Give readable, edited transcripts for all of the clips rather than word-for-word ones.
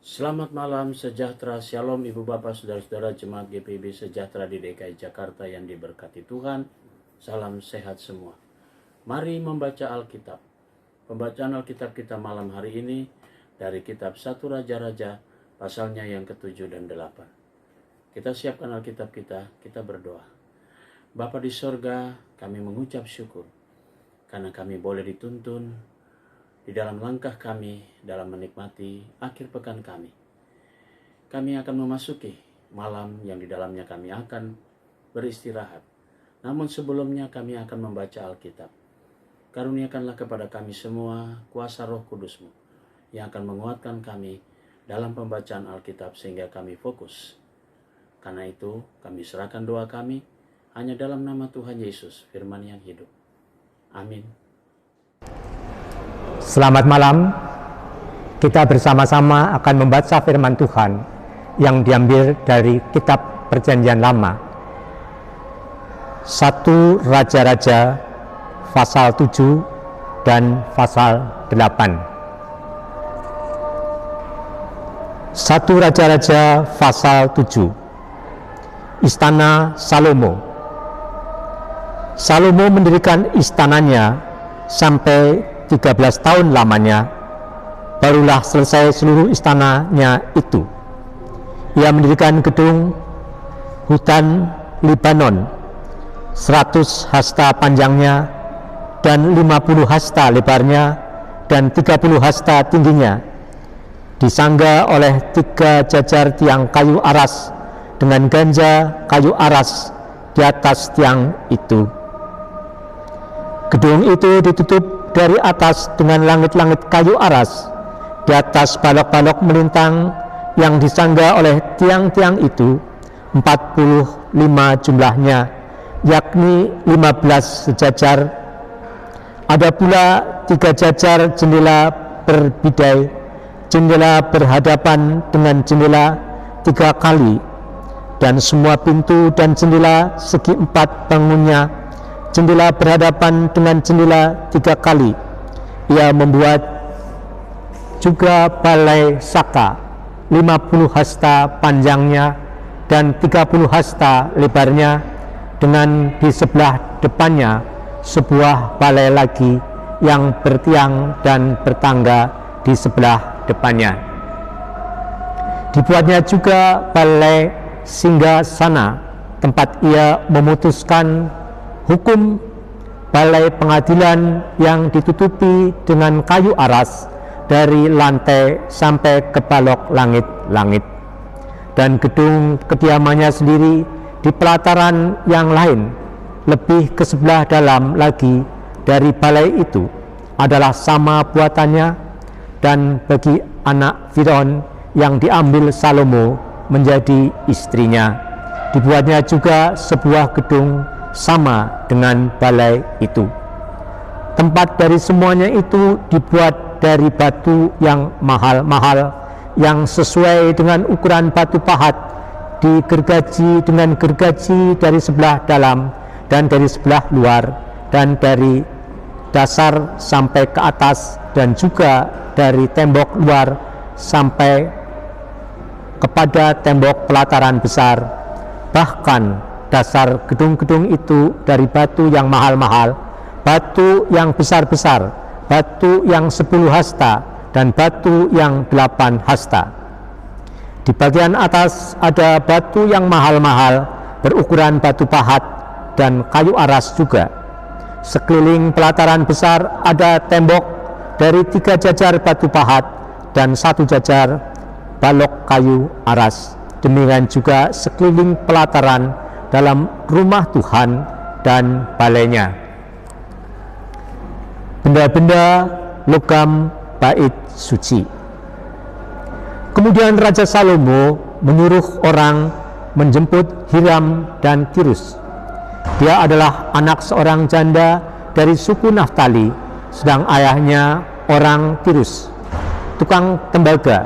Selamat malam, sejahtera, shalom Ibu Bapak, Saudara-saudara Jemaat GPIB Sejahtera di DKI Jakarta yang diberkati Tuhan. Salam sehat semua. Mari membaca Alkitab. Pembacaan Alkitab kita malam hari ini dari kitab 1 Raja-Raja, pasalnya yang ke-7 dan 8. Kita siapkan Alkitab kita berdoa. Bapa di sorga, kami mengucap syukur karena kami boleh dituntun di dalam langkah kami dalam menikmati akhir pekan kami. Kami akan memasuki malam yang di dalamnya kami akan beristirahat. Namun sebelumnya kami akan membaca Alkitab. Karuniakanlah kepada kami semua kuasa Roh Kudus-Mu yang akan menguatkan kami dalam pembacaan Alkitab sehingga kami fokus. Karena itu kami serahkan doa kami hanya dalam nama Tuhan Yesus, firman yang hidup. Amin. Selamat malam, kita bersama-sama akan membaca firman Tuhan yang diambil dari kitab Perjanjian Lama. 1 Raja-Raja pasal 7 dan pasal 8. 1 Raja-Raja pasal 7. Istana Salomo. Salomo mendirikan istananya sampai 13 tahun lamanya, barulah selesai seluruh istananya itu. Ia mendirikan gedung hutan Libanon, 100 hasta panjangnya dan 50 hasta lebarnya dan 30 hasta tingginya, disangga oleh 3 jajar tiang kayu aras dengan ganja kayu aras di atas tiang itu. Gedung itu ditutup dari atas dengan langit-langit kayu aras. Di atas balok-balok melintang yang disangga oleh tiang-tiang itu 45 jumlahnya, yakni 15 sejajar. Ada pula 3 jajar jendela berbidai, jendela berhadapan dengan jendela 3 kali, dan semua pintu dan jendela segi 4 bangunnya, jendela berhadapan dengan jendela 3 kali. Ia membuat juga balai saka 50 hasta panjangnya dan 30 hasta lebarnya, dengan di sebelah depannya sebuah balai lagi yang bertiang dan bertangga di sebelah depannya. Dibuatnya juga balai singgasana, tempat ia memutuskan hukum. Balai pengadilan yang ditutupi dengan kayu aras dari lantai sampai ke balok langit-langit, dan gedung kediamannya sendiri di pelataran yang lain lebih ke sebelah dalam lagi dari balai itu adalah sama buatannya. Dan bagi anak Firon yang diambil Salomo menjadi istrinya, dibuatnya juga sebuah gedung sama dengan balai itu. Tempat dari semuanya itu dibuat dari batu yang mahal-mahal, yang sesuai dengan ukuran batu pahat, digergaji dengan gergaji dari sebelah dalam dan dari sebelah luar, dan dari dasar sampai ke atas, dan juga dari tembok luar sampai kepada tembok pelataran besar. Bahkan dasar gedung-gedung itu dari batu yang mahal-mahal, batu yang besar-besar, batu yang 10 hasta, dan batu yang 8 hasta. Di bagian atas ada batu yang mahal-mahal berukuran batu pahat dan kayu aras juga. Sekeliling pelataran besar ada tembok dari 3 jajar batu pahat dan 1 jajar balok kayu aras. Demikian juga sekeliling pelataran dalam rumah Tuhan dan balainya. Benda-benda logam bait suci. Kemudian Raja Salomo menyuruh orang menjemput Hiram dan Tirus. Dia adalah anak seorang janda dari suku Naftali, sedang ayahnya orang Tirus, tukang tembaga.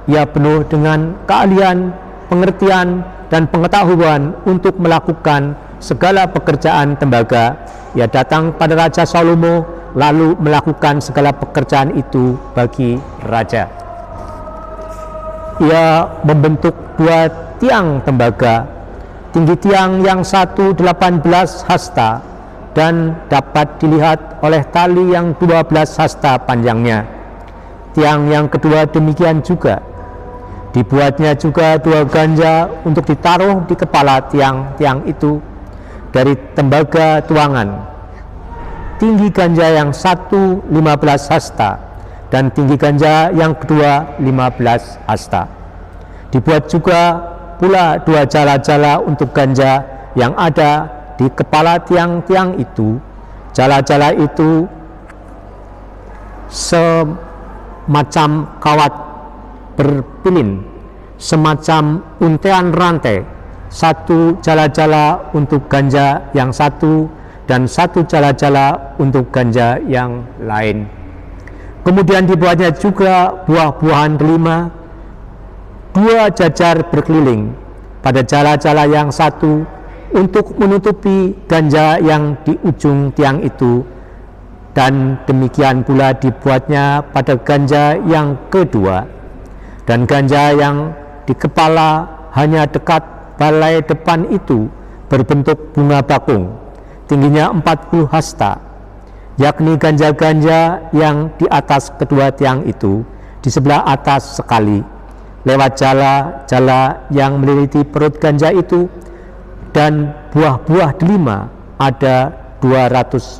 Ia penuh dengan keahlian, pengertian, dan pengetahuan untuk melakukan segala pekerjaan tembaga. Ia datang pada Raja Salomo lalu melakukan segala pekerjaan itu bagi raja. ia membentuk 2 tiang tembaga. Tinggi tiang yang satu 18 hasta dan dapat dilihat oleh tali yang 12 hasta panjangnya. Tiang yang kedua demikian juga. Dibuatnya juga 2 ganja untuk ditaruh di kepala tiang-tiang itu dari tembaga tuangan. Tinggi ganja yang satu 15 hasta dan tinggi ganja yang kedua 15 hasta. Dibuat juga pula 2 jala-jala untuk ganja yang ada di kepala tiang-tiang itu. Jala-jala itu semacam kawat berpilin, semacam untean rantai, 1 jala-jala untuk ganja yang satu dan 1 jala-jala untuk ganja yang lain. Kemudian dibuatnya juga buah-buahan delima, 2 jajar berkeliling pada jala-jala yang satu untuk menutupi ganja yang di ujung tiang itu, dan demikian pula dibuatnya pada ganja yang kedua. Dan ganja yang di kepala hanya dekat balai depan itu berbentuk bunga bakung, tingginya 40 hasta, yakni ganja-ganja yang di atas kedua tiang itu di sebelah atas sekali, lewat jala-jala yang meliliti perut ganja itu, dan buah-buah delima ada 200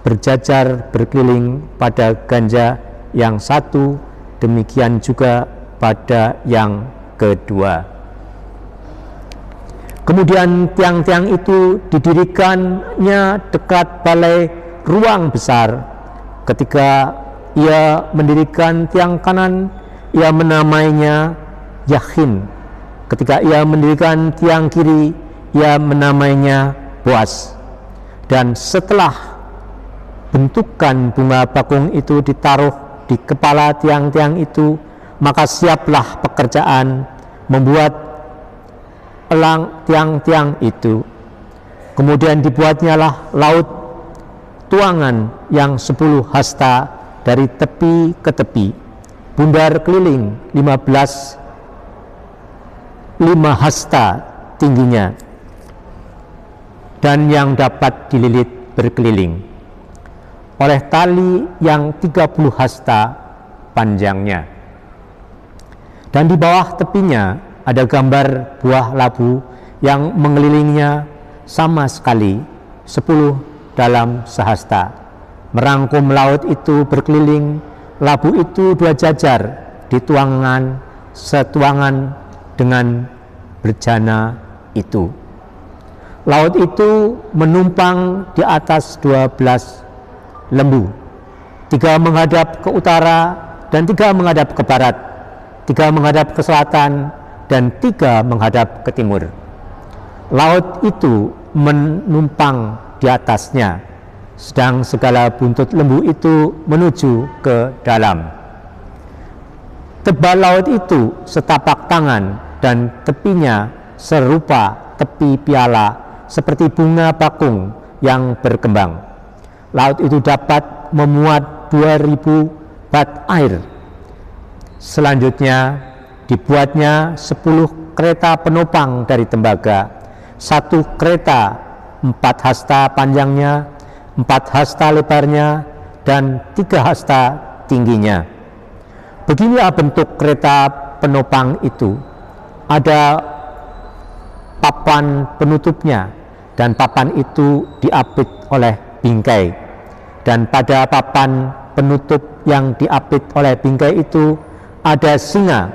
berjajar berkeliling pada ganja yang satu, demikian juga pada yang kedua. Kemudian tiang-tiang itu didirikannya dekat balai ruang besar. Ketika ia mendirikan tiang kanan, ia menamainya Yakhin. Ketika ia mendirikan tiang kiri, ia menamainya Boas. Dan setelah bentukan bunga bakung itu ditaruh di kepala tiang-tiang itu, maka siaplah pekerjaan membuat elang tiang-tiang itu. Kemudian dibuatnyalah laut tuangan yang 10 hasta dari tepi ke tepi, bundar keliling 5 hasta tingginya, dan yang dapat dililit berkeliling oleh tali yang 30 hasta panjangnya. Dan di bawah tepinya ada gambar buah labu yang mengelilingnya sama sekali 10 dalam sehasta. Merangkum laut itu berkeliling, labu itu 2 jajar dituangan setuangan dengan berjana itu. Laut itu menumpang di atas 12 lembu, 3 menghadap ke utara dan 3 menghadap ke barat, 3 menghadap ke selatan dan 3 menghadap ke timur. Laut itu menumpang di atasnya, sedang segala buntut lembu itu menuju ke dalam. Tebal laut itu setapak tangan dan tepinya serupa tepi piala, seperti bunga bakung yang berkembang. Laut itu dapat memuat 2000 bat air. Selanjutnya dibuatnya 10 kereta penopang dari tembaga, 1 kereta 4 hasta panjangnya, 4 hasta lebarnya, dan 3 hasta tingginya. Beginilah bentuk kereta penopang itu. Ada papan penutupnya, dan papan itu diapit oleh bingkai. Dan pada papan penutup yang diapit oleh bingkai itu ada singa,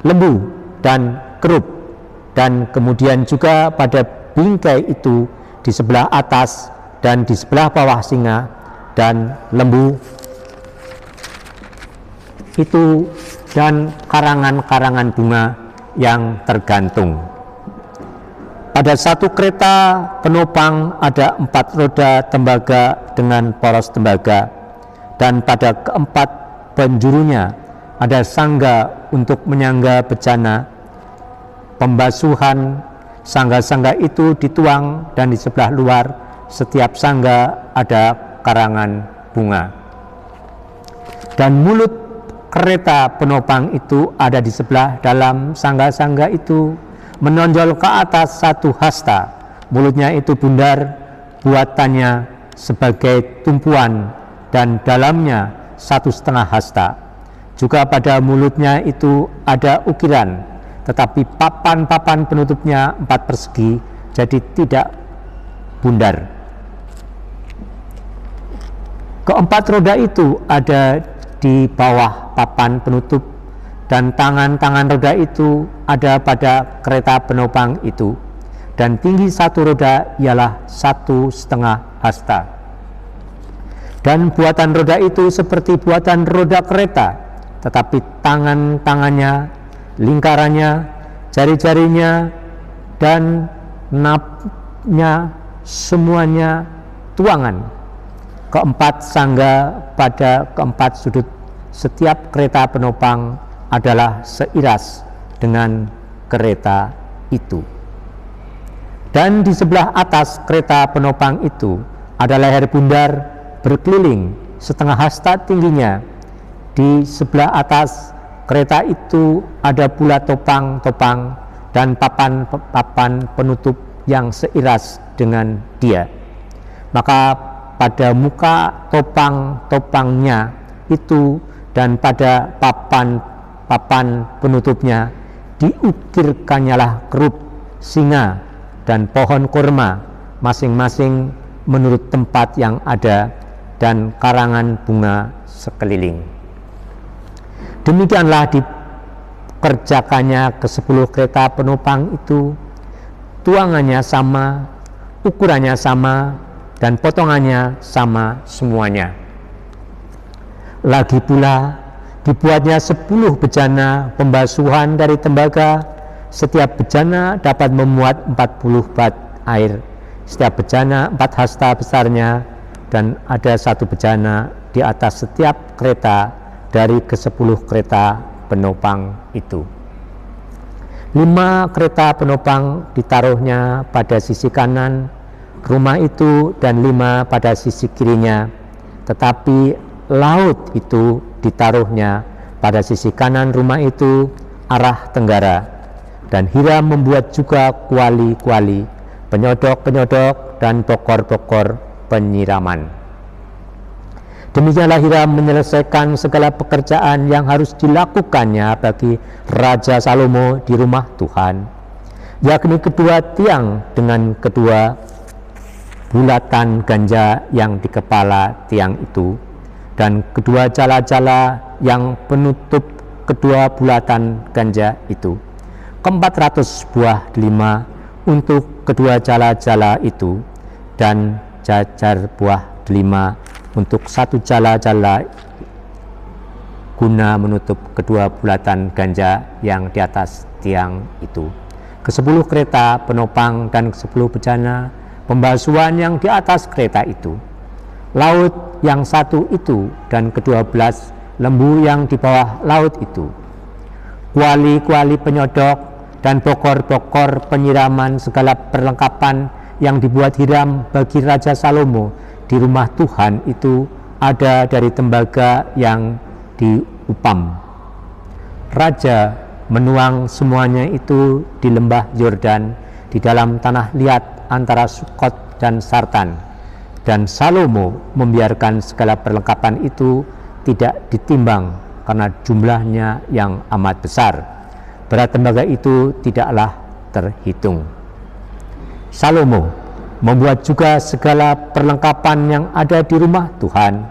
lembu, dan kerub. Dan kemudian juga pada bingkai itu di sebelah atas dan di sebelah bawah singa dan lembu itu, dan karangan-karangan bunga yang tergantung. Pada 1 kereta penopang ada 4 roda tembaga dengan poros tembaga, dan pada keempat penjurunya ada sangga untuk menyangga bejana pembasuhan. Sangga-sangga itu dituang, dan di sebelah luar setiap sangga ada karangan bunga. Dan mulut kereta penopang itu ada di sebelah dalam sangga-sangga itu, menonjol ke atas satu hasta. Mulutnya itu bundar, buatannya sebagai tumpuan, dan dalamnya 1,5 hasta. Juga pada mulutnya itu ada ukiran, tetapi papan-papan penutupnya 4 persegi, jadi tidak bundar. Keempat roda itu ada di bawah papan penutup, dan tangan-tangan roda itu ada pada kereta penopang itu, dan tinggi satu roda ialah 1,5 hasta. Dan buatan roda itu seperti buatan roda kereta, tetapi tangan-tangannya, lingkarannya, jari-jarinya, dan napnya semuanya tuangan. Keempat sangga pada keempat sudut setiap kereta penopang adalah seiras dengan kereta itu. Dan di sebelah atas kereta penopang itu ada leher bundar berkeliling 1,5 hasta tingginya. Di sebelah atas kereta itu ada pula topang-topang dan papan-papan penutup yang seiras dengan dia. Maka pada muka topang-topangnya itu dan pada papan penutupnya diukirkannyalah kerup, singa, dan pohon kurma, masing-masing menurut tempat yang ada, dan karangan bunga sekeliling. Demikianlah dikerjakannya ke-10 kereta penopang itu. Tuangannya sama, ukurannya sama, dan potongannya sama semuanya. Lagi pula dibuatnya 10 bejana pembasuhan dari tembaga. Setiap bejana dapat memuat 40 bat air. Setiap bejana 4 hasta besarnya, dan ada 1 bejana di atas setiap kereta dari ke-10 kereta penopang itu. 5 kereta penopang ditaruhnya pada sisi kanan rumah itu, dan 5 pada sisi kirinya, tetapi laut itu ditaruhnya pada sisi kanan rumah itu arah tenggara. Dan Hiram membuat juga kuali-kuali, penyodok-penyodok, dan bokor-bokor penyiraman. Demikianlah Hiram menyelesaikan segala pekerjaan yang harus dilakukannya bagi Raja Salomo di rumah Tuhan, yakni kedua tiang dengan kedua bulatan ganja yang di kepala tiang itu, dan kedua jala-jala yang penutup kedua bulatan ganja itu, 400 buah delima untuk kedua jala-jala itu, dan jajar buah delima untuk 1 jala-jala guna menutup kedua bulatan ganja yang di atas tiang itu. Ke-10 kereta penopang dan ke-10 bejana pembasuhan yang di atas kereta itu, laut yang 1 itu, dan ke-12 lembu yang di bawah laut itu, kuali-kuali penyodok dan bokor-bokor penyiraman, segala perlengkapan yang dibuat Hiram bagi Raja Salomo di rumah Tuhan itu ada dari tembaga yang diupam. Raja menuang semuanya itu di lembah Yordan, di dalam tanah liat antara Sukot dan Sartan, dan Salomo membiarkan segala perlengkapan itu tidak ditimbang karena jumlahnya yang amat besar. Berat tembaga itu tidaklah terhitung. Salomo membuat juga segala perlengkapan yang ada di rumah Tuhan,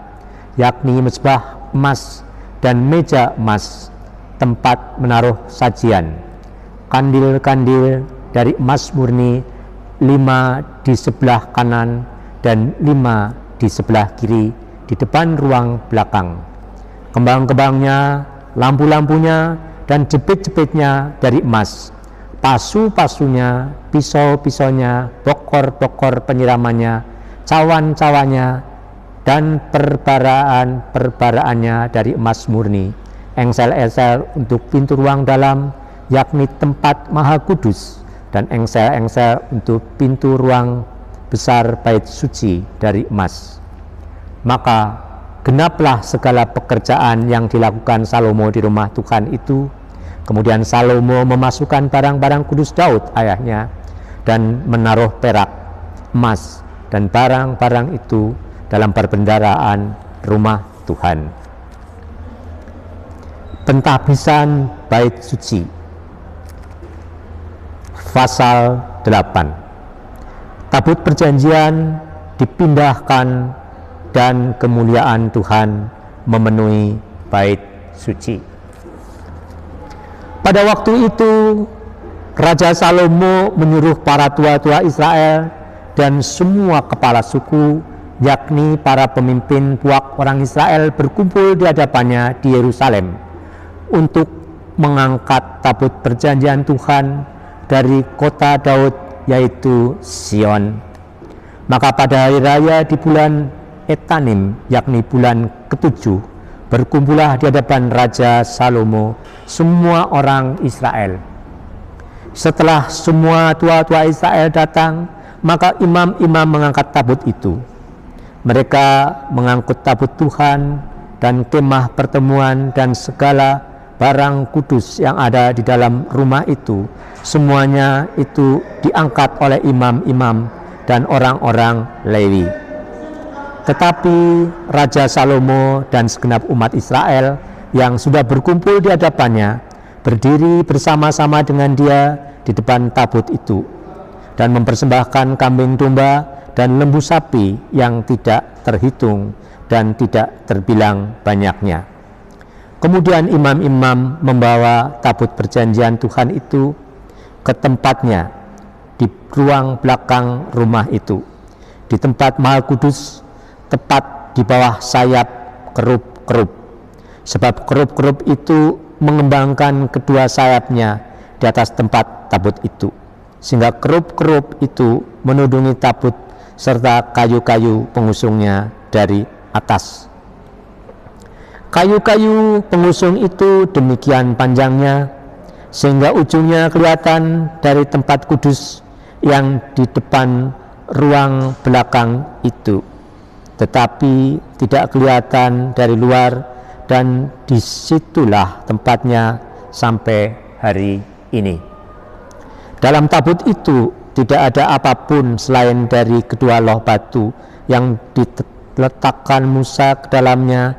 yakni mezbah emas dan meja emas, tempat menaruh sajian, kandil-kandil dari emas murni, 5 di sebelah kanan dan 5 di sebelah kiri di depan ruang belakang. Kembang-kembangnya, lampu-lampunya, dan jepit-jepitnya dari emas. Pasu-pasunya, pisau-pisaunya, bokor-bokor penyiramannya, cawan-cawannya, dan perbaraan-perbaraannya dari emas murni. Engsel-engsel untuk pintu ruang dalam, yakni tempat maha kudus, dan engsel-engsel untuk pintu ruang besar bait suci dari emas. Maka genaplah segala pekerjaan yang dilakukan Salomo di rumah Tuhan itu. Kemudian Salomo memasukkan barang-barang kudus Daud ayahnya dan menaruh perak, emas, dan barang-barang itu dalam perbendaharaan rumah Tuhan. Pentahbisan bait suci. Pasal 8. Tabut perjanjian dipindahkan dan kemuliaan Tuhan memenuhi bait suci. Pada waktu itu Raja Salomo menyuruh para tua-tua Israel dan semua kepala suku, yakni para pemimpin puak orang Israel, berkumpul di hadapannya di Yerusalem untuk mengangkat tabut perjanjian Tuhan dari kota Daud, yaitu Sion. Maka pada hari raya di bulan Etanim, yakni bulan ke-7, berkumpullah di hadapan Raja Salomo semua orang Israel. Setelah semua tua-tua Israel datang, maka imam-imam mengangkat tabut itu. Mereka mengangkut tabut Tuhan dan kemah pertemuan dan segala barang kudus yang ada di dalam rumah itu. Semuanya itu diangkat oleh imam-imam dan orang-orang Lewi. Tetapi Raja Salomo dan segenap umat Israel yang sudah berkumpul di hadapannya berdiri bersama-sama dengan dia di depan tabut itu dan mempersembahkan kambing domba dan lembu sapi yang tidak terhitung dan tidak terbilang banyaknya. Kemudian imam-imam membawa tabut perjanjian Tuhan itu ke tempatnya di ruang belakang rumah itu, di tempat Maha Kudus, tepat di bawah sayap kerub-kerub. Sebab kerub-kerub itu mengembangkan kedua sayapnya di atas tempat tabut itu, sehingga kerub-kerub itu menudungi tabut serta kayu-kayu pengusungnya dari atas. Kayu-kayu pengusung itu demikian panjangnya, sehingga ujungnya kelihatan dari tempat kudus yang di depan ruang belakang itu, tetapi tidak kelihatan dari luar, dan disitulah tempatnya sampai hari ini. Dalam tabut itu tidak ada apapun selain dari kedua loh batu yang diletakkan Musa ke dalamnya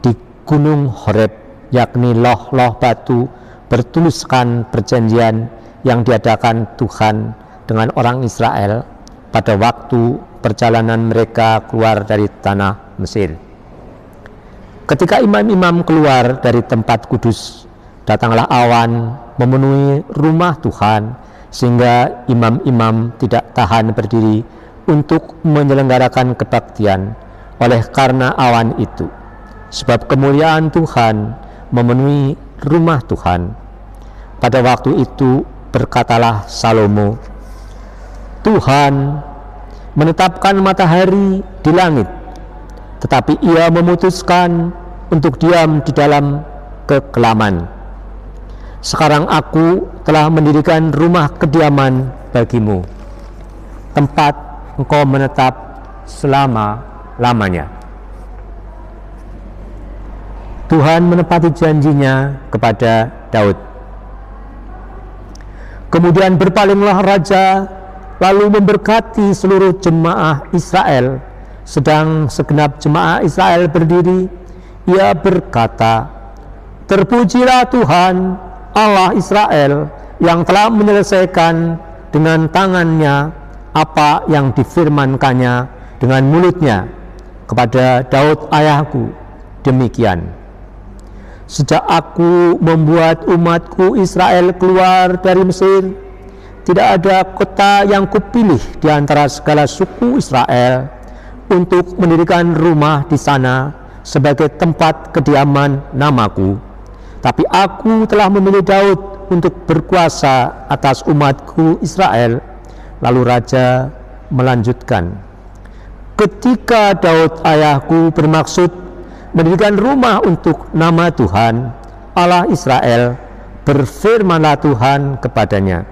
di Gunung Horeb, yakni loh-loh batu bertuliskan perjanjian yang diadakan Tuhan dengan orang Israel pada waktu perjalanan mereka keluar dari tanah Mesir. Ketika imam-imam keluar dari tempat kudus, datanglah awan memenuhi rumah Tuhan, sehingga imam-imam tidak tahan berdiri untuk menyelenggarakan kebaktian oleh karena awan itu. Sebab kemuliaan Tuhan memenuhi rumah Tuhan. Pada waktu itu berkatalah Salomo, Tuhan menetapkan matahari di langit, tetapi ia memutuskan untuk diam di dalam kekelaman. Sekarang aku telah mendirikan rumah kediaman bagimu, tempat engkau menetap selama-lamanya. Tuhan menepati janjinya kepada Daud. Kemudian berpalinglah raja, lalu memberkati seluruh jemaah Israel. Sedang segenap jemaah Israel berdiri, ia berkata, terpujilah Tuhan Allah Israel yang telah menyelesaikan dengan tangannya apa yang difirmankannya dengan mulutnya kepada Daud ayahku. Demikian, sejak aku membuat umatku Israel keluar dari Mesir, tidak ada kota yang kupilih di antara segala suku Israel untuk mendirikan rumah di sana sebagai tempat kediaman namaku. Tapi aku telah memilih Daud untuk berkuasa atas umatku Israel. Lalu raja melanjutkan, ketika Daud ayahku bermaksud mendirikan rumah untuk nama Tuhan Allah Israel, berfirmanlah Tuhan kepadanya,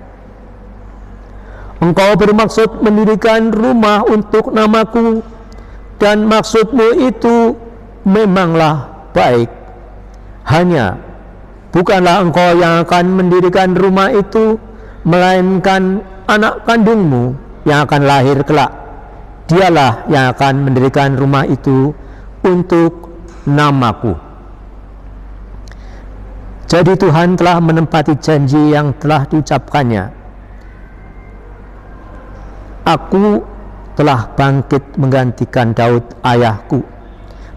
engkau bermaksud mendirikan rumah untuk namaku, dan maksudmu itu memanglah baik. Hanya bukanlah engkau yang akan mendirikan rumah itu, melainkan anak kandungmu yang akan lahir kelak. Dialah yang akan mendirikan rumah itu untuk namaku. Jadi Tuhan telah menepati janji yang telah diucapkannya. Aku telah bangkit menggantikan Daud ayahku,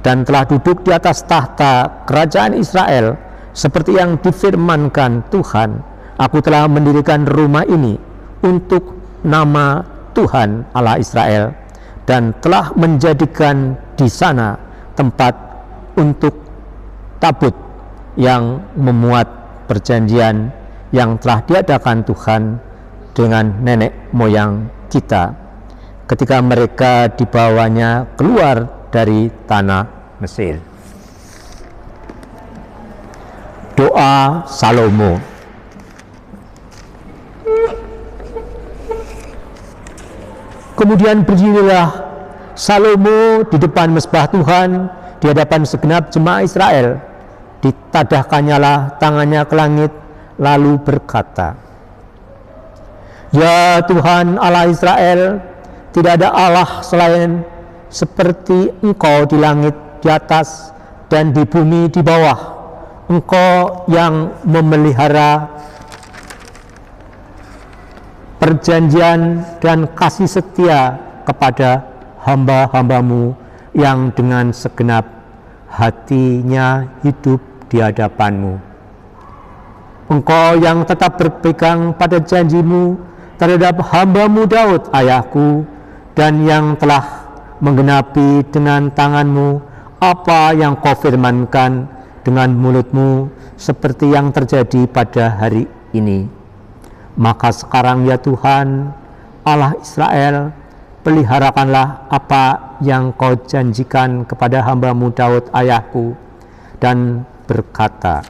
dan telah duduk di atas tahta kerajaan Israel, seperti yang difirmankan Tuhan. Aku telah mendirikan rumah ini untuk nama Tuhan Allah Israel, dan telah menjadikan di sana tempat untuk tabut yang memuat perjanjian yang telah diadakan Tuhan dengan nenek moyang kita ketika mereka dibawanya keluar dari tanah Mesir. Doa Salomo. Kemudian berdirilah Salomo di depan mezbah Tuhan di hadapan segenap jemaah Israel. Ditadahkannyalah tangannya ke langit, lalu berkata, Ya Tuhan Allah Israel, tidak ada Allah selain seperti Engkau di langit di atas dan di bumi di bawah. Engkau yang memelihara perjanjian dan kasih setia kepada hamba-hambamu yang dengan segenap hatinya hidup di hadapanmu. Engkau yang tetap berpegang pada janjimu terhadap hambamu Daud ayahku, dan yang telah menggenapi dengan tanganmu apa yang kau firmankan dengan mulutmu, seperti yang terjadi pada hari ini. Maka sekarang ya Tuhan Allah Israel, peliharakanlah apa yang kau janjikan kepada hambamu Daud ayahku, dan berkata,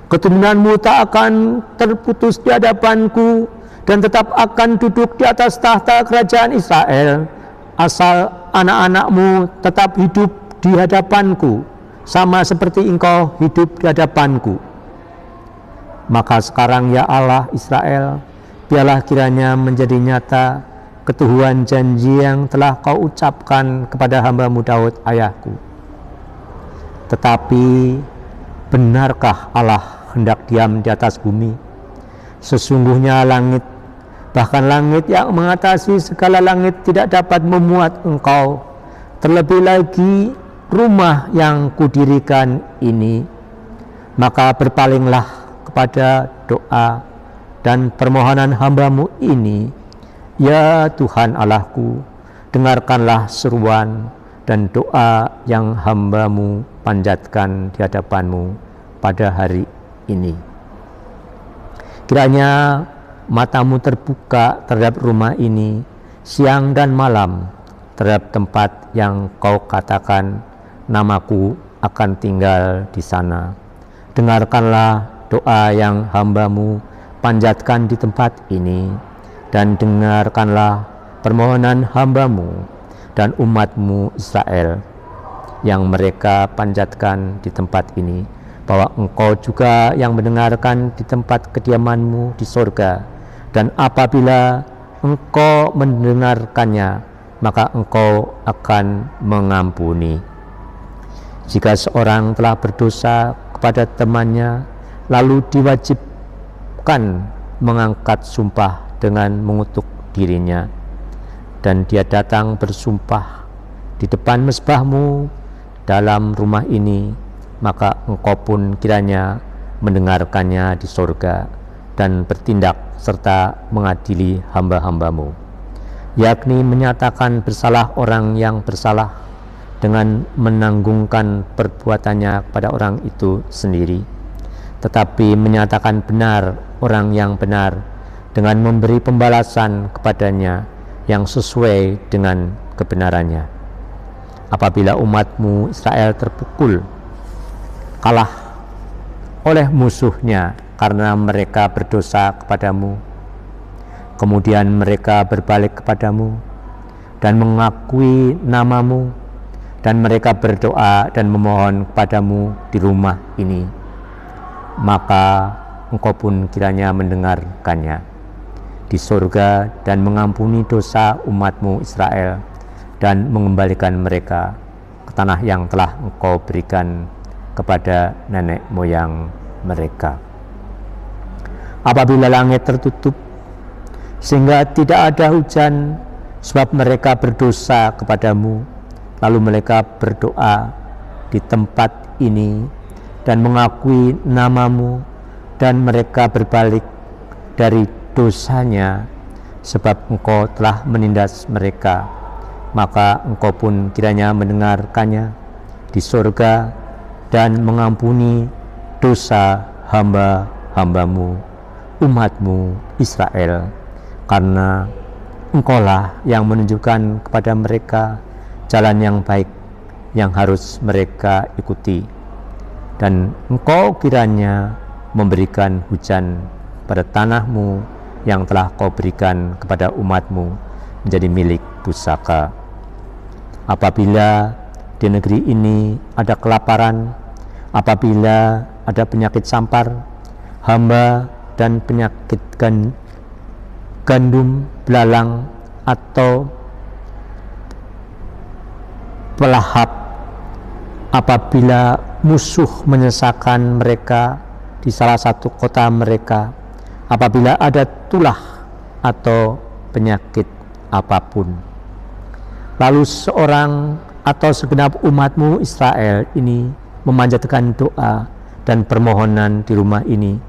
keturunanmu tak akan terputus di hadapanku, dan tetap akan duduk di atas tahta kerajaan Israel, asal anak-anakmu tetap hidup di hadapanku, sama seperti engkau hidup di hadapanku. Maka sekarang ya Allah Israel, biarlah kiranya menjadi nyata ketuhanan janji yang telah kau ucapkan kepada hambamu Daud ayahku. Tetapi benarkah Allah hendak diam di atas bumi? Sesungguhnya langit, bahkan langit yang mengatasi segala langit, tidak dapat memuat engkau. Terlebih lagi rumah yang kudirikan ini. Maka berpalinglah kepada doa dan permohonan hambamu ini. Ya Tuhan Allahku, dengarkanlah seruan dan doa yang hambamu panjatkan di hadapanmu pada hari ini. Kiranya matamu terbuka terhadap rumah ini siang dan malam, terhadap tempat yang kau katakan namaku akan tinggal di sana. Dengarkanlah doa yang hambamu panjatkan di tempat ini, dan dengarkanlah permohonan hambamu dan umatmu Israel yang mereka panjatkan di tempat ini, bahwa engkau juga yang mendengarkan di tempat kediamanmu di sorga, dan apabila engkau mendengarkannya, maka engkau akan mengampuni. Jika seorang telah berdosa kepada temannya, lalu diwajibkan mengangkat sumpah dengan mengutuk dirinya, dan dia datang bersumpah di depan mezbahmu dalam rumah ini, maka engkau pun kiranya mendengarkannya di sorga dan bertindak serta mengadili hamba-hambamu, yakni menyatakan bersalah orang yang bersalah dengan menanggungkan perbuatannya kepada orang itu sendiri, tetapi menyatakan benar orang yang benar dengan memberi pembalasan kepadanya yang sesuai dengan kebenarannya. Apabila umatmu Israel terpukul, kalah oleh musuhnya karena mereka berdosa kepadamu, kemudian mereka berbalik kepadamu dan mengakui namamu dan mereka berdoa dan memohon kepadamu di rumah ini, maka Engkau pun kiranya mendengarkannya di surga dan mengampuni dosa umat-Mu Israel dan mengembalikan mereka ke tanah yang telah Engkau berikan kepada nenek moyang mereka. Apabila langit tertutup sehingga tidak ada hujan sebab mereka berdosa kepadamu, lalu mereka berdoa di tempat ini dan mengakui namamu, dan mereka berbalik dari dosanya sebab Engkau telah menindas mereka, maka Engkau pun kiranya mendengarkannya di surga dan mengampuni dosa hamba-hambamu, umat-Mu Israel, karena Engkaulah yang menunjukkan kepada mereka jalan yang baik yang harus mereka ikuti, dan Engkau kiranya memberikan hujan pada tanah-Mu yang telah Kau berikan kepada umat-Mu menjadi milik pusaka. Apabila di negeri ini ada kelaparan, apabila ada penyakit sampar, hamba dan penyakit gandum, belalang, atau pelahap, apabila musuh menyesakan mereka di salah satu kota mereka, apabila ada tulah atau penyakit apapun, lalu seorang atau segenap umat-Mu Israel ini memanjatkan doa dan permohonan di rumah ini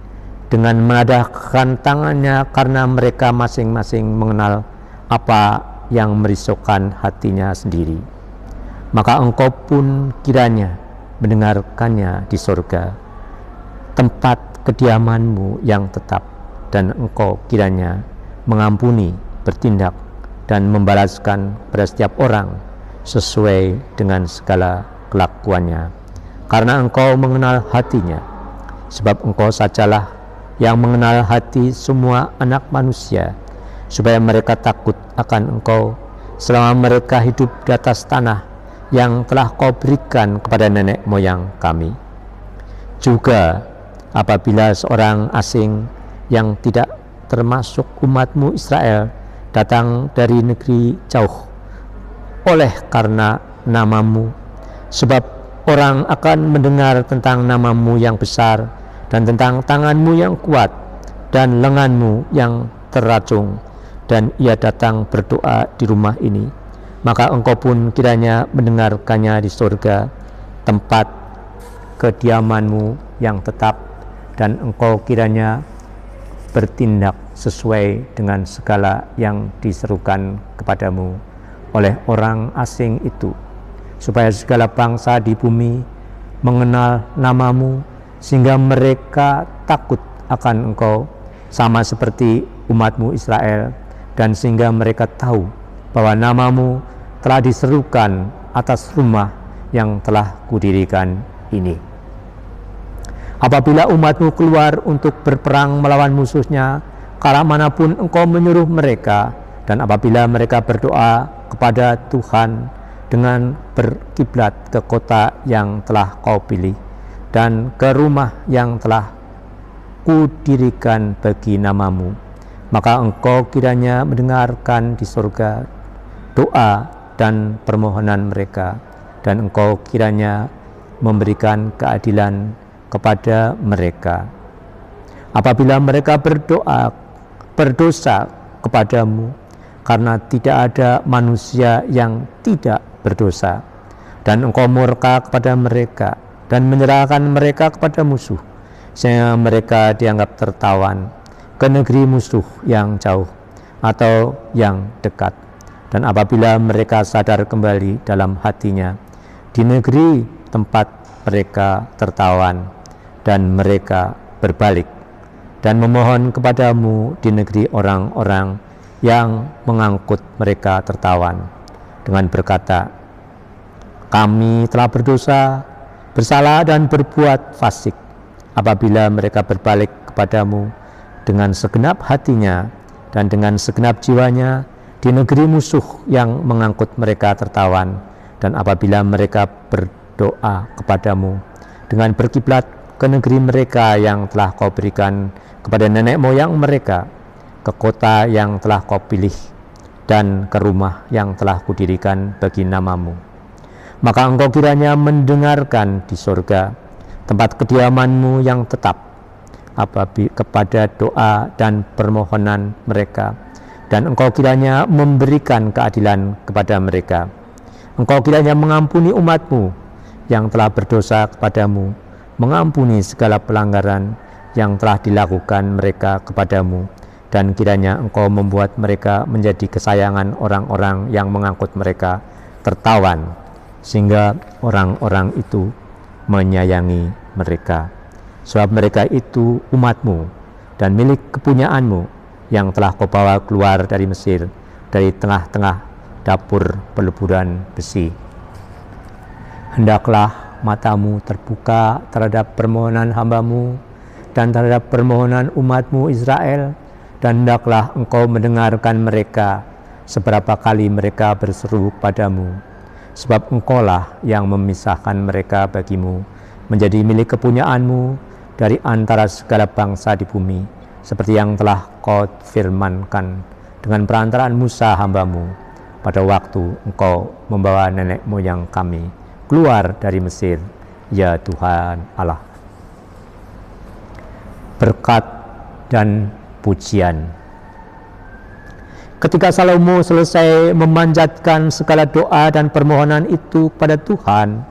dengan menadahkan tangannya, karena mereka masing-masing mengenal apa yang merisaukan hatinya sendiri, maka Engkau pun kiranya mendengarkannya di surga, tempat kediaman-Mu yang tetap, dan Engkau kiranya mengampuni, bertindak, dan membalaskan pada setiap orang sesuai dengan segala kelakuannya, karena Engkau mengenal hatinya, sebab Engkau sajalah yang mengenal hati semua anak manusia, supaya mereka takut akan Engkau selama mereka hidup di atas tanah yang telah Kau berikan kepada nenek moyang kami. Juga apabila seorang asing yang tidak termasuk umat-Mu Israel datang dari negeri jauh oleh karena namamu, sebab orang akan mendengar tentang namamu yang besar dan tentang tanganmu yang kuat dan lenganmu yang teracung, dan ia datang berdoa di rumah ini, maka Engkau pun kiranya mendengarkannya di surga, tempat kediaman-Mu yang tetap, dan Engkau kiranya bertindak sesuai dengan segala yang diserukan kepadamu oleh orang asing itu, supaya segala bangsa di bumi mengenal namamu, sehingga mereka takut akan Engkau sama seperti umat-Mu Israel, dan sehingga mereka tahu bahwa namamu telah diserukan atas rumah yang telah kudirikan ini. Apabila umat-Mu keluar untuk berperang melawan musuhnya, kala manapun Engkau menyuruh mereka, dan apabila mereka berdoa kepada Tuhan dengan berkiblat ke kota yang telah Kau pilih, dan ke rumah yang telah kudirikan bagi namamu, maka Engkau kiranya mendengarkan di surga doa dan permohonan mereka, dan Engkau kiranya memberikan keadilan kepada mereka. Apabila mereka berdosa kepadamu, karena tidak ada manusia yang tidak berdosa, dan Engkau murka kepada mereka dan menyerahkan mereka kepada musuh, sehingga mereka dianggap tertawan ke negeri musuh yang jauh atau yang dekat. Dan apabila mereka sadar kembali dalam hatinya di negeri tempat mereka tertawan, dan mereka berbalik dan memohon kepadamu di negeri orang-orang yang mengangkut mereka tertawan dengan berkata, kami telah berdosa, bersalah dan berbuat fasik. Apabila mereka berbalik kepadamu dengan segenap hatinya dan dengan segenap jiwanya di negeri musuh yang mengangkut mereka tertawan, Dan apabila mereka berdoa kepadamu dengan berkiblat ke negeri mereka yang telah kau berikan kepada nenek moyang mereka, ke kota yang telah kau pilih, dan ke rumah yang telah kudirikan bagi namamu, maka engkau kiranya mendengarkan di surga, tempat kediamanmu yang tetap, kepada doa dan permohonan mereka, dan engkau kiranya memberikan keadilan kepada mereka. Engkau kiranya mengampuni umatmu yang telah berdosa kepadamu, mengampuni segala pelanggaran yang telah dilakukan mereka kepadamu, dan kiranya engkau membuat mereka menjadi kesayangan orang-orang yang mengangkut mereka tertawan, sehingga orang-orang itu menyayangi mereka. Sebab mereka itu umatmu dan milik kepunyaanmu yang telah kau bawa keluar dari Mesir, dari tengah-tengah dapur peleburan besi. Hendaklah matamu terbuka terhadap permohonan hambamu dan terhadap permohonan umatmu Israel, dan hendaklah engkau mendengarkan mereka seberapa kali mereka berseru padamu, sebab engkaulah yang memisahkan mereka bagimu menjadi milik kepunyaanmu dari antara segala bangsa di bumi, seperti yang telah kau firmankan dengan perantaraan Musa hambamu pada waktu engkau membawa nenek moyang kami keluar dari Mesir, ya Tuhan Allah. Berkat dan pujian. Ketika Salomo selesai memanjatkan segala doa dan permohonan itu kepada Tuhan,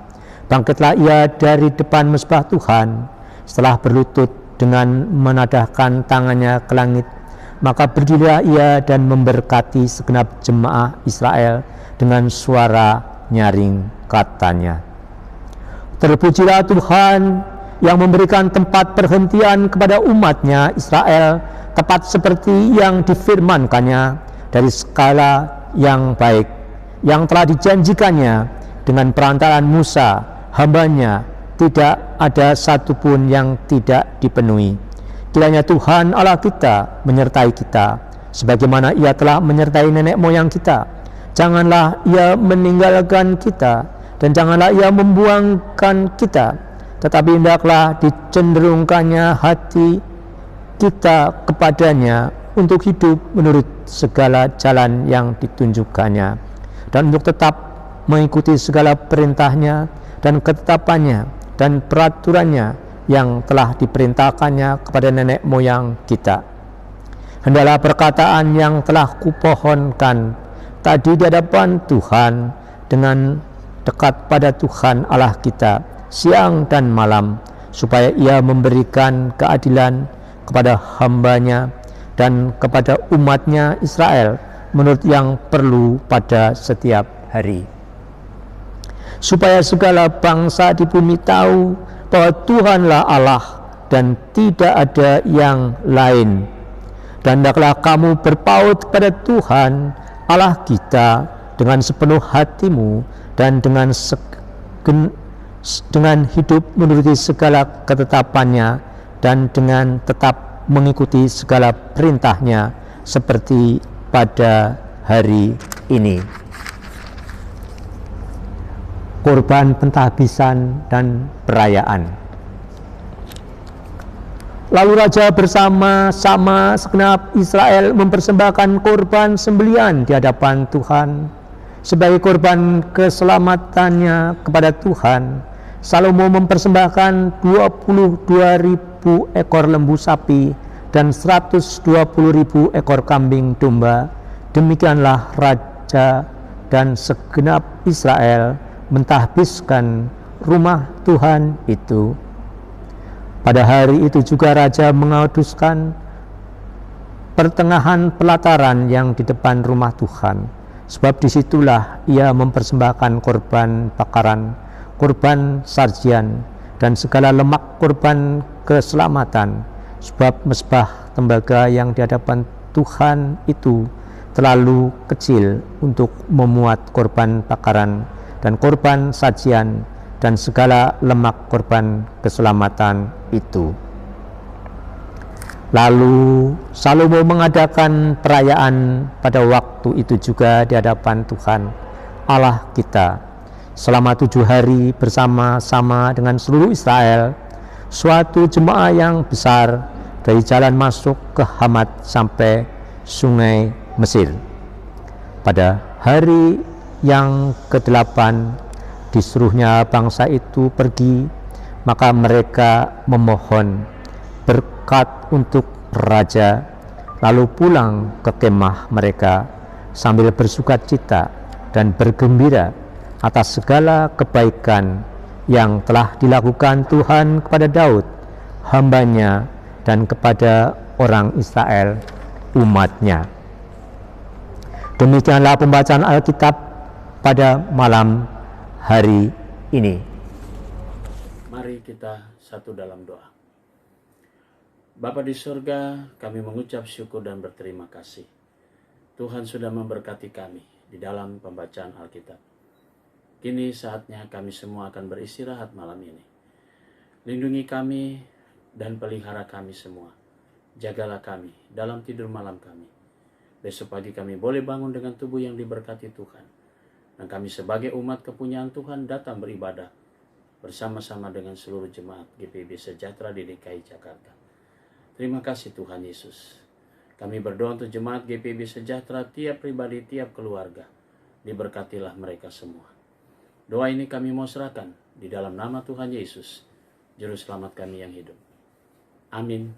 bangkitlah ia dari depan mezbah Tuhan setelah berlutut dengan menadahkan tangannya ke langit. Maka berdirilah ia dan memberkati segenap jemaah Israel dengan suara nyaring, katanya, terpujilah Tuhan yang memberikan tempat perhentian kepada umatnya Israel, tepat seperti yang difirmankannya dari segala yang baik yang telah dijanjikannya dengan perantaraan Musa hambanya. Tidak ada satupun yang tidak dipenuhi. Kiranya Tuhan Allah kita menyertai kita, sebagaimana ia telah menyertai nenek moyang kita. Janganlah ia meninggalkan kita, dan janganlah ia membuangkan kita, tetapi hendaklah dicenderungkannya hati kita kepadanya untuk hidup menurut segala jalan yang ditunjukkannya, dan untuk tetap mengikuti segala perintahnya dan ketetapannya dan peraturannya yang telah diperintahkannya kepada nenek moyang kita. Hendaklah perkataan yang telah kupohonkan tadi di hadapan Tuhan dengan dekat pada Tuhan Allah kita siang dan malam, supaya ia memberikan keadilan kepada hambanya dan kepada umatnya Israel menurut yang perlu pada setiap hari, supaya segala bangsa di bumi tahu bahwa Tuhanlah Allah dan tidak ada yang lain. Dan hendaklah kamu berpaut kepada Tuhan Allah kita dengan sepenuh hatimu dan dengan hidup menuruti segala ketetapannya dan dengan tetap mengikuti segala perintahnya seperti pada hari ini. Korban pentahbisan dan perayaan. Lalu raja bersama-sama segenap Israel mempersembahkan korban sembelihan di hadapan Tuhan sebagai korban keselamatannya kepada Tuhan. Salomo mempersembahkan 22.000 ekor lembu sapi dan 120.000 ekor kambing domba. Demikianlah raja dan segenap Israel mentahbiskan rumah Tuhan itu. Pada hari itu juga raja menguduskan pertengahan pelataran yang di depan rumah Tuhan, sebab disitulah ia mempersembahkan korban bakaran, korban sajian, dan segala lemak korban keselamatan, sebab mezbah tembaga yang di hadapan Tuhan itu terlalu kecil untuk memuat korban bakaran dan korban sajian dan segala lemak korban keselamatan itu. Lalu Salomo mengadakan perayaan pada waktu itu juga di hadapan Tuhan Allah kita, selama 7 hari bersama-sama dengan seluruh Israel, suatu jemaah yang besar dari jalan masuk ke Hamat sampai sungai Mesir. Pada hari yang ke-8 disuruhnya bangsa itu pergi, maka mereka memohon berkat untuk raja, lalu pulang ke kemah mereka sambil bersukacita dan bergembira atas segala kebaikan yang telah dilakukan Tuhan kepada Daud, hambanya, dan kepada orang Israel, umatnya. Demikianlah pembacaan Alkitab pada malam hari ini. Mari kita satu dalam doa. Bapa di surga, kami mengucap syukur dan berterima kasih. Tuhan sudah memberkati kami di dalam pembacaan Alkitab. Kini saatnya kami semua akan beristirahat malam ini. Lindungi kami dan pelihara kami semua. Jagalah kami dalam tidur malam kami. Besok pagi kami boleh bangun dengan tubuh yang diberkati Tuhan. Dan kami sebagai umat kepunyaan Tuhan datang beribadah bersama-sama dengan seluruh jemaat GPIB Sejahtera di DKI Jakarta. Terima kasih Tuhan Yesus. Kami berdoa untuk jemaat GPIB Sejahtera, tiap pribadi, tiap keluarga. Diberkatilah mereka semua. Doa ini kami mau serahkan di dalam nama Tuhan Yesus, Juru Selamat kami yang hidup. Amin.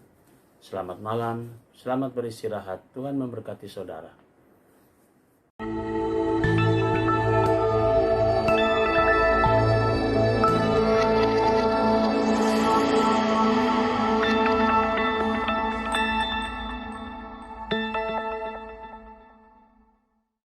Selamat malam, selamat beristirahat. Tuhan memberkati saudara.